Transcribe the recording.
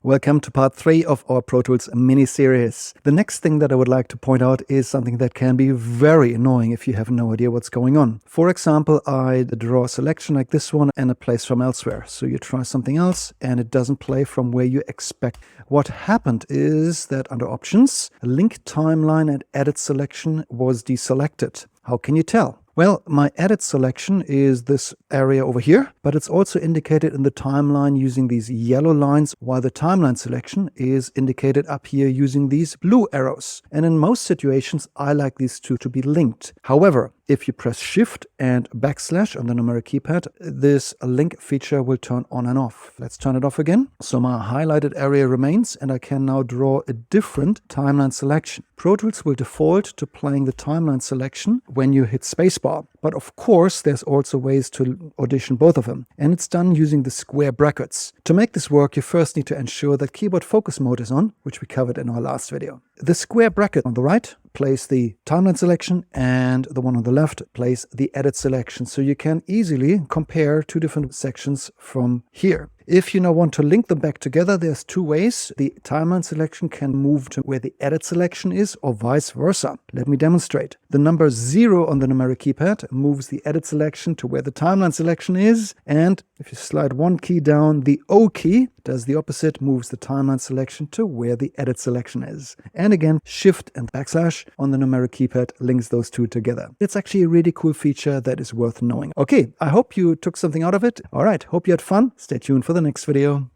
Welcome to part 3 of our Pro Tools mini-series. The next thing that I would like to point out is something that can be very annoying if you have no idea what's going on. For example, I draw a selection like this one and it plays from elsewhere. So you try something else and it doesn't play from where you expect. What happened is that under Options, Link Timeline and Edit Selection was deselected. How can you tell? Well, my edit selection is this area over here, but it's also indicated in the timeline using these yellow lines, while the timeline selection is indicated up here using these blue arrows. And in most situations, I like these two to be linked. However, if you press Shift and backslash on the numeric keypad, this link feature will turn on and off. Let's turn it off again. So my highlighted area remains, and I can now draw a different timeline selection. Pro Tools will default to playing the timeline selection when you hit spacebar. But of course, there's also ways to audition both of them. And it's done using the square brackets. To make this work, you first need to ensure that keyboard focus mode is on, which we covered in our last video. The square bracket on the right plays the timeline selection, and the one on the left plays the edit selection. So you can easily compare two different sections from here. If you now want to link them back together, there's two ways. The timeline selection can move to where the edit selection is, or vice versa. Let me demonstrate. The number 0 on the numeric keypad moves the edit selection to where the timeline selection is, and if you slide one key down, the O key does the opposite, moves the timeline selection to where the edit selection is. And again, Shift and backslash on the numeric keypad links those two together. It's actually a really cool feature that is worth knowing. Okay, I hope you took something out of it. All right, hope you had fun. Stay tuned for the next video.